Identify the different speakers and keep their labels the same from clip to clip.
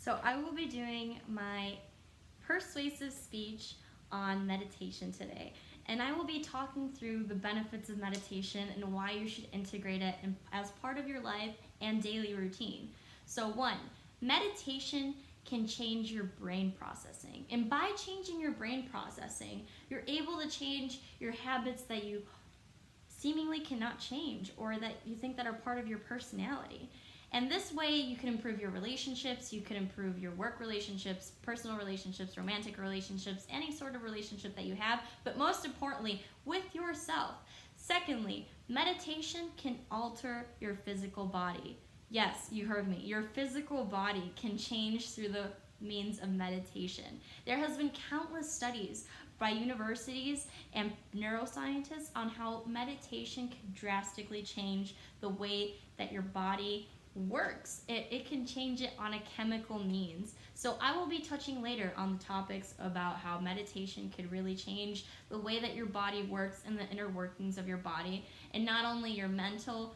Speaker 1: So I will be doing my persuasive speech on meditation today. And I will be talking through the benefits of meditation and why you should integrate it as part of your life and daily routine. So one, meditation can change your brain processing. And by changing your brain processing, you're able to change your habits that you seemingly cannot change or that you think that are part of your personality. And this way you can improve your relationships, you can improve your work relationships, personal relationships, romantic relationships, any sort of relationship that you have, but most importantly, with yourself. Secondly, meditation can alter your physical body. Yes, you heard me. Your physical body can change through the means of meditation. There has been countless studies by universities and neuroscientists on how meditation can drastically change the way that your body works. It can change it on a chemical means. So I will be touching later on the topics about how meditation could really change the way that your body works and the inner workings of your body, and not only your mental,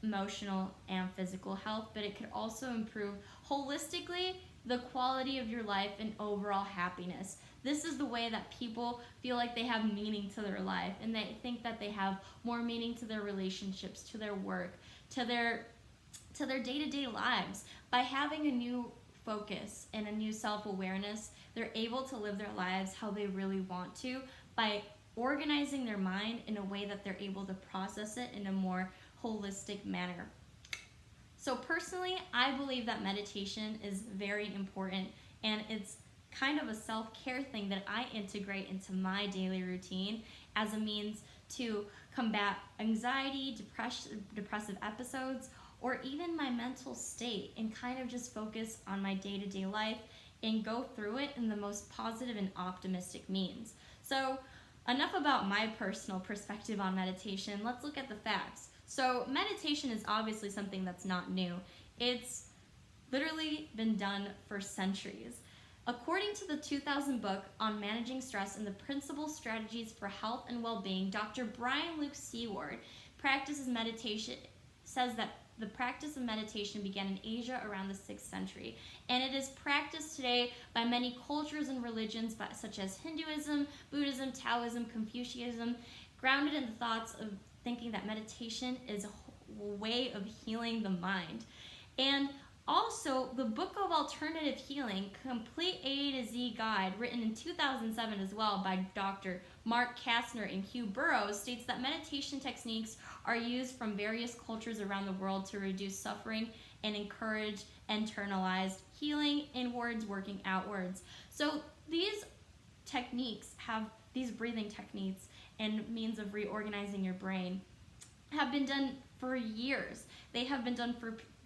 Speaker 1: emotional, and physical health, but it could also improve holistically the quality of your life and overall happiness. This is the way that people feel like they have meaning to their life, and they think that they have more meaning to their relationships, to their work, to their day-to-day lives. By having a new focus and a new self-awareness, they're able to live their lives how they really want to by organizing their mind in a way that they're able to process it in a more holistic manner. So personally, I believe that meditation is very important, and it's kind of a self-care thing that I integrate into my daily routine as a means to combat anxiety, depressive episodes, or even my mental state, and kind of just focus on my day-to-day life and go through it in the most positive and optimistic means. So enough about my personal perspective on meditation. Let's look at the facts. So meditation is obviously something that's not new. It's literally been done for centuries. According to the 2000 book on managing stress and the principal strategies for health and well-being, Dr. Brian Luke Seward says that the practice of meditation began in Asia around the 6th century, and it is practiced today by many cultures and religions such as Hinduism, Buddhism, Taoism, Confucianism, grounded in the thoughts of thinking that meditation is a way of healing the mind. And also, the Book of Alternative Healing, Complete A to Z Guide, written in 2007 as well by Dr. Mark Kastner and Hugh Burrows, states that meditation techniques are used from various cultures around the world to reduce suffering and encourage internalized healing inwards, working outwards. So these breathing techniques and means of reorganizing your brain have been done for years. They have been done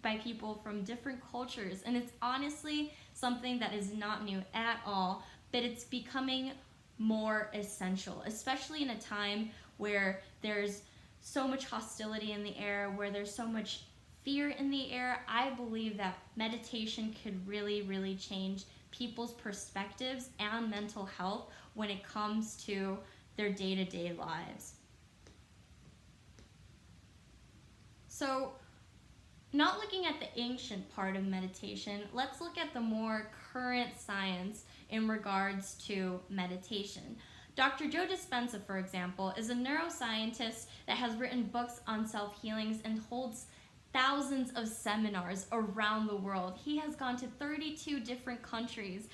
Speaker 1: by people from different cultures, and it's honestly something that is not new at all, but it's becoming more essential, especially in a time where there's so much hostility in the air, where there's so much fear in the air. I believe that meditation could really, really change people's perspectives and mental health when it comes to their day-to-day lives. So, not looking at the ancient part of meditation, let's look at the more current science in regards to meditation. Dr. Joe Dispenza, for example, is a neuroscientist that has written books on self-healings and holds thousands of seminars around the world. He has gone to 32 different countries,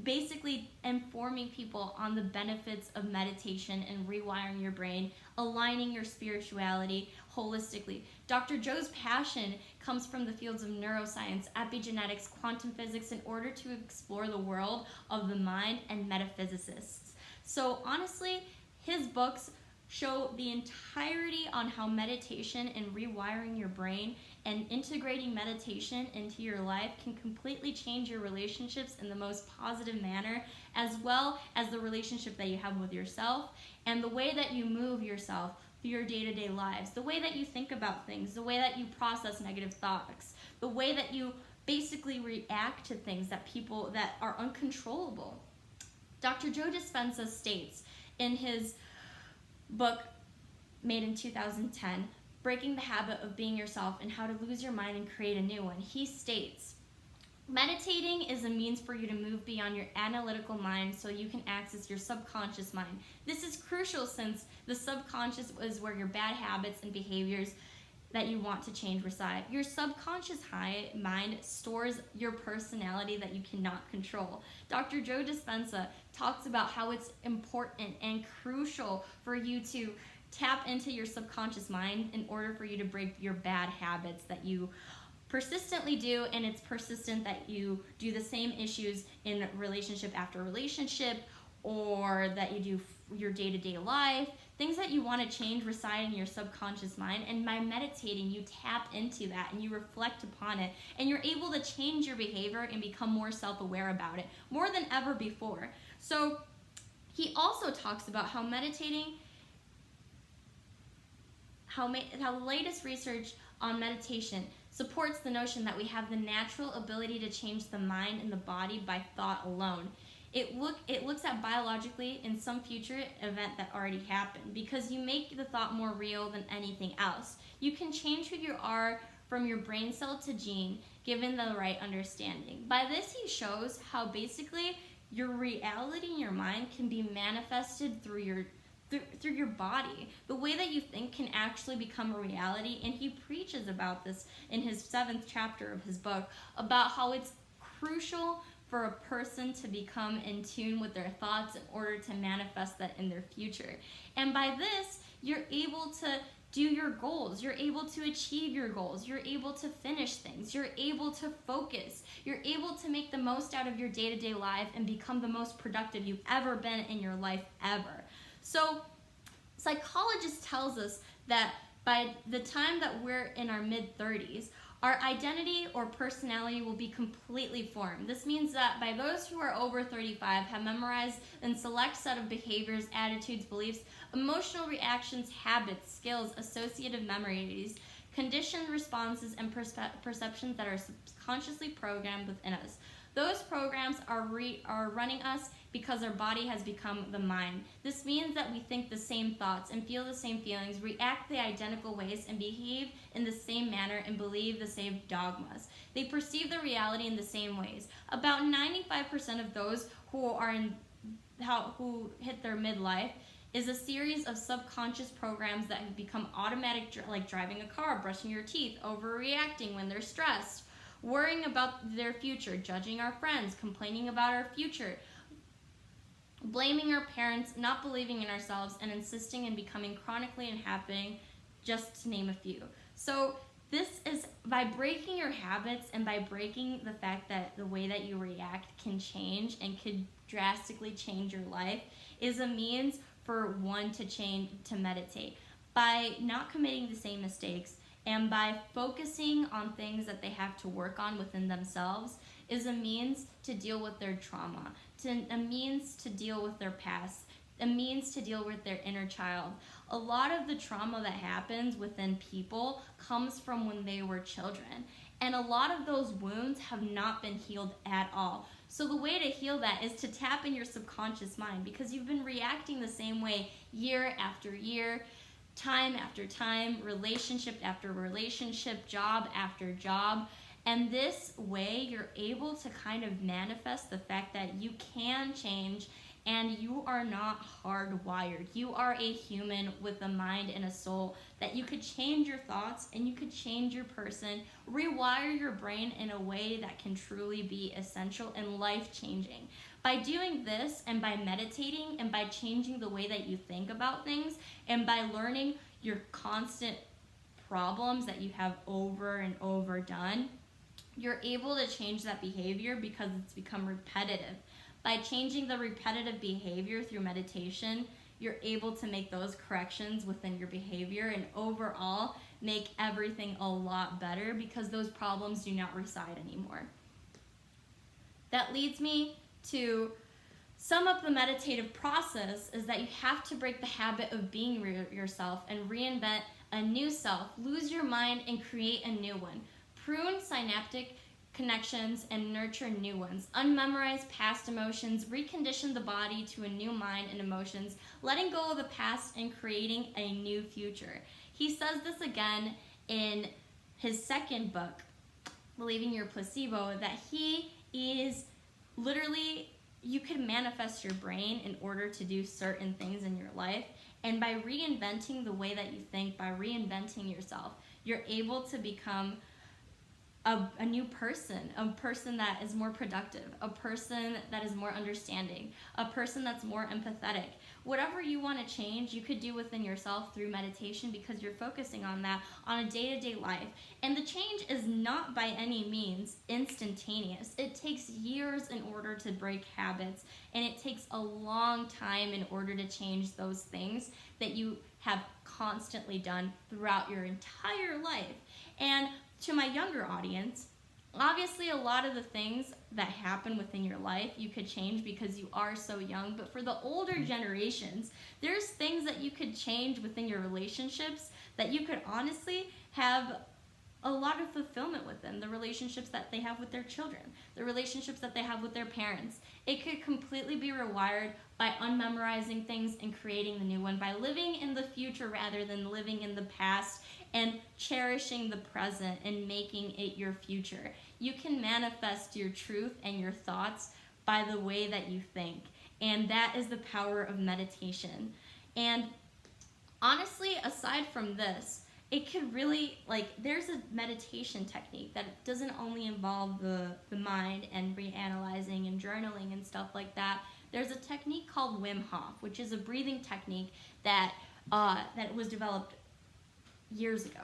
Speaker 1: basically informing people on the benefits of meditation and rewiring your brain, aligning your spirituality holistically. Dr. Joe's passion comes from the fields of neuroscience, epigenetics, quantum physics, in order to explore the world of the mind and metaphysicists. So honestly, his books show the entirety on how meditation and rewiring your brain and integrating meditation into your life can completely change your relationships in the most positive manner, as well as the relationship that you have with yourself and the way that you move yourself through your day-to-day lives, the way that you think about things, the way that you process negative thoughts, the way that you basically react to things that are uncontrollable. Dr. Joe Dispenza states in his book made in 2010, Breaking the Habit of Being Yourself and How to Lose Your Mind and Create a New One, he states, Meditating is a means for you to move beyond your analytical mind so you can access your subconscious mind. This is crucial since the subconscious is where your bad habits and behaviors that you want to change reside. Your subconscious mind stores your personality that you cannot control. Dr. Joe Dispenza talks about how it's important and crucial for you to tap into your subconscious mind in order for you to break your bad habits that you persistently do, and it's persistent that you do the same issues in relationship after relationship, or that you do your day-to-day life. Things that you want to change reside in your subconscious mind, and by meditating you tap into that and you reflect upon it, and you're able to change your behavior and become more self-aware about it more than ever before. So he also talks about how meditating, how the latest research on meditation supports the notion that we have the natural ability to change the mind and the body by thought alone. It looks at biologically in some future event that already happened, because you make the thought more real than anything else. You can change who you are from your brain cell to gene, given the right understanding. By this, he shows how basically your reality in your mind can be manifested through your body. The way that you think can actually become a reality, and he preaches about this in his 7th chapter of his book, about how it's crucial for a person to become in tune with their thoughts in order to manifest that in their future. And by this, you're able to do your goals, you're able to achieve your goals, you're able to finish things, you're able to focus, you're able to make the most out of your day-to-day life and become the most productive you've ever been in your life ever. So psychologists tells us that by the time that we're in our mid-30s, our identity or personality will be completely formed. This means that by those who are over 35 have memorized a select set of behaviors, attitudes, beliefs, emotional reactions, habits, skills, associative memories, conditioned responses, and perceptions that are subconsciously programmed within us. Those programs are running us because our body has become the mind. This means that we think the same thoughts and feel the same feelings, react the identical ways, and behave in the same manner and believe the same dogmas. They perceive the reality in the same ways. About 95% of those who hit their midlife is a series of subconscious programs that have become automatic, like driving a car, brushing your teeth, overreacting when they're stressed, worrying about their future, judging our friends, complaining about our future, blaming our parents, not believing in ourselves, and insisting in becoming chronically unhappy, just to name a few. So this is by breaking your habits and by breaking the fact that the way that you react can change and could drastically change your life, is a means for one to meditate. By not committing the same mistakes and by focusing on things that they have to work on within themselves, is a means to deal with their trauma, a means to deal with their past, a means to deal with their inner child. A lot of the trauma that happens within people comes from when they were children, and a lot of those wounds have not been healed at all. So the way to heal that is to tap in your subconscious mind, because you've been reacting the same way year after year, time after time, relationship after relationship, job after job. And this way, you're able to kind of manifest the fact that you can change and you are not hardwired. You are a human with a mind and a soul, that you could change your thoughts and you could change your person, rewire your brain in a way that can truly be essential and life-changing. By doing this and by meditating and by changing the way that you think about things and by learning your constant problems that you have over and over done, you're able to change that behavior because it's become repetitive. By changing the repetitive behavior through meditation, you're able to make those corrections within your behavior and overall make everything a lot better because those problems do not reside anymore. That leads me to sum up the meditative process, is that you have to break the habit of being yourself and reinvent a new self. Lose your mind and create a new one. Prune synaptic connections and nurture new ones. Unmemorize past emotions, recondition the body to a new mind and emotions, letting go of the past and creating a new future. He says this again in his second book, believing you're a placebo, that he is literally, you can manifest your brain in order to do certain things in your life. And by reinventing the way that you think, by reinventing yourself, you're able to become a new person, a person that is more productive, a person that is more understanding, a person that's more empathetic. Whatever you want to change, you could do within yourself through meditation, because you're focusing on that on a day-to-day life. And the change is not by any means instantaneous. It takes years in order to break habits, and it takes a long time in order to change those things that you have constantly done throughout your entire life. And to my younger audience, obviously a lot of the things that happen within your life you could change because you are so young, but for the older generations, there's things that you could change within your relationships that you could honestly have a lot of fulfillment within. The relationships that they have with their children, the relationships that they have with their parents. It could completely be rewired by unmemorizing things and creating the new one, by living in the future rather than living in the past, and cherishing the present and making it your future. You can manifest your truth and your thoughts by the way that you think. And that is the power of meditation. And honestly, aside from this, it could really, there's a meditation technique that doesn't only involve the mind and reanalyzing and journaling and stuff like that. There's a technique called Wim Hof, which is a breathing technique that was developed years ago,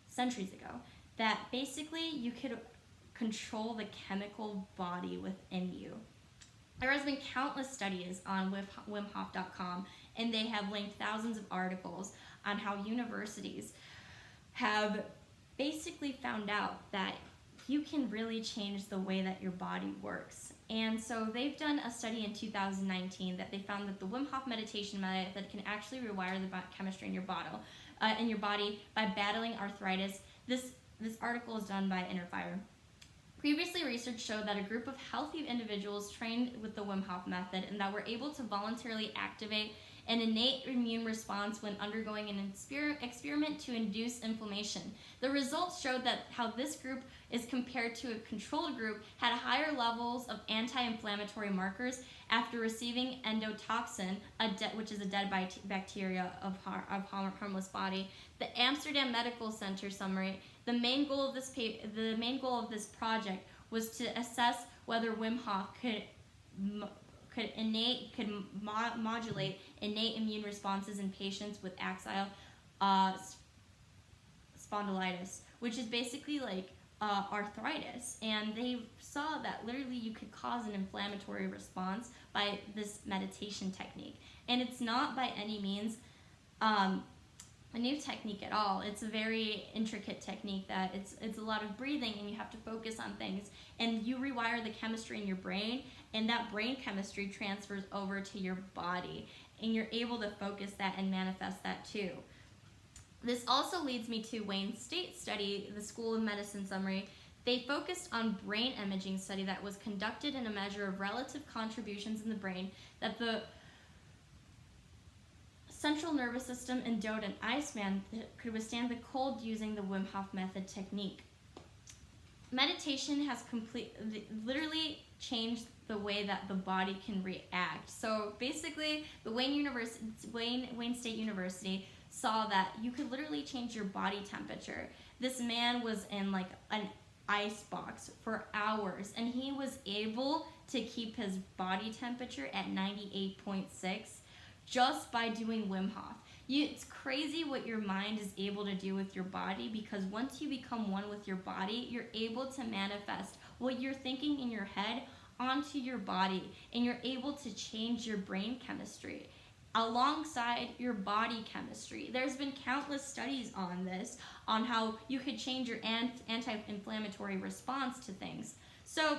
Speaker 1: centuries ago, that basically you could control the chemical body within you. There has been countless studies on WimHof.com, and they have linked thousands of articles on how universities have basically found out that you can really change the way that your body works. And so they've done a study in 2019 that they found that the Wim Hof meditation method can actually rewire the chemistry in your body by battling arthritis. This article is done by InnerFire. Previously, research showed that a group of healthy individuals trained with the Wim Hof method and that were able to voluntarily activate an innate immune response when undergoing an experiment to induce inflammation. The results showed that how this group is compared to a controlled group had higher levels of anti-inflammatory markers after receiving endotoxin, which is a dead bacteria of harmless body. The Amsterdam Medical Center summary: the main goal of this project was to assess whether Wim Hof could modulate innate immune responses in patients with axial spondylitis, which is basically arthritis. And they saw that literally you could cause an inflammatory response by this meditation technique. And it's not by any means a new technique at all. It's a very intricate technique that it's a lot of breathing, and you have to focus on things, and you rewire the chemistry in your brain, and that brain chemistry transfers over to your body, and you're able to focus that and manifest that too. This also leads me to Wayne State study, the School of Medicine summary. They focused on brain imaging study that was conducted in a measure of relative contributions in the brain that the central nervous system endowed an Iceman that could withstand the cold using the Wim Hof method technique. Meditation has literally changed the way that the body can react. So basically, the Wayne State University saw that you could literally change your body temperature. This man was in an ice box for hours, and he was able to keep his body temperature at 98.6 just by doing Wim Hof. It's crazy what your mind is able to do with your body, because once you become one with your body, you're able to manifest what you're thinking in your head onto your body, and you're able to change your brain chemistry alongside your body chemistry. There's been countless studies on this, on how you could change your anti-inflammatory response to things. So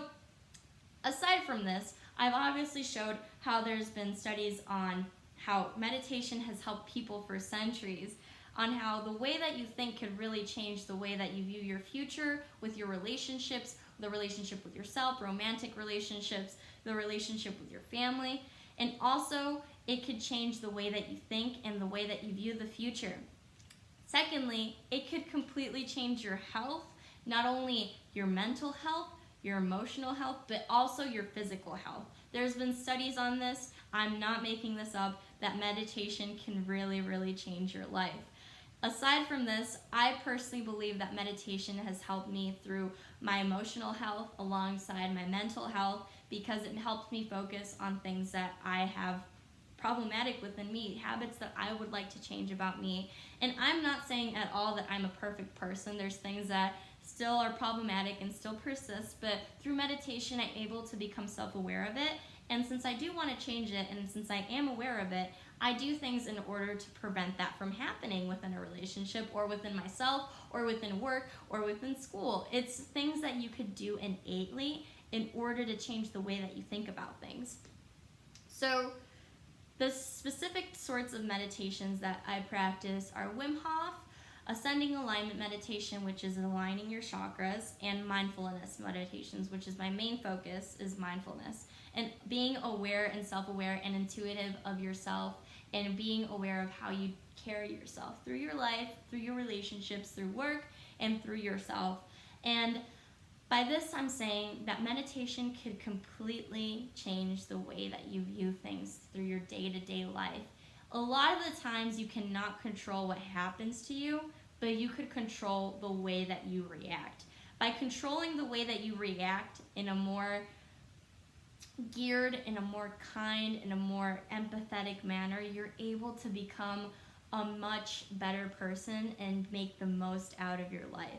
Speaker 1: aside from this, I've obviously showed how there's been studies on how meditation has helped people for centuries, on how the way that you think could really change the way that you view your future with your relationships, the relationship with yourself, romantic relationships, the relationship with your family, and also it could change the way that you think and the way that you view the future. Secondly, it could completely change your health not only your mental health, your emotional health, but also your physical health. There's been studies on this, I'm not making this up, that meditation can really, really change your life. Aside from this, I personally believe that meditation has helped me through my emotional health alongside my mental health, because it helps me focus on things that I have problematic within me, habits that I would like to change about me. And I'm not saying at all that I'm a perfect person. There's things that still are problematic and still persist, but through meditation I'm able to become self-aware of it. And since I do want to change it, and since I am aware of it, I do things in order to prevent that from happening within a relationship, or within myself, or within work, or within school. It's things that you could do innately in order to change the way that you think about things. So the specific sorts of meditations that I practice are Wim Hof, ascending alignment meditation, which is aligning your chakras, and mindfulness meditations, which is my main focus, is mindfulness. And being aware and self-aware and intuitive of yourself, and being aware of how you carry yourself through your life, through your relationships, through work, and through yourself. And by this, I'm saying that meditation could completely change the way that you view things through your day-to-day life. A lot of the times you cannot control what happens to you, but you could control the way that you react. By controlling the way that you react in a more geared, in a more kind, in a more empathetic manner, you're able to become a much better person and make the most out of your life.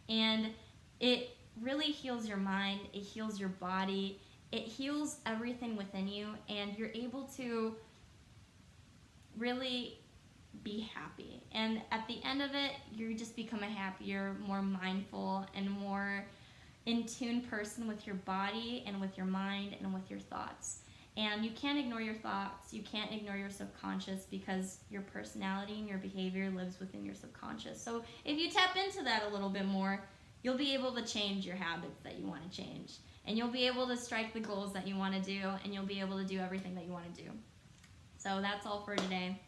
Speaker 1: And it really heals your mind, it heals your body, it heals everything within you, and you're able to really be happy. And at the end of it, you just become a happier, more mindful, and more in tune person with your body and with your mind and with your thoughts. And you can't ignore your thoughts, you can't ignore your subconscious, because your personality and your behavior lives within your subconscious. So if you tap into that a little bit more, you'll be able to change your habits that you want to change. And you'll be able to strike the goals that you want to do, and you'll be able to do everything that you want to do. So that's all for today.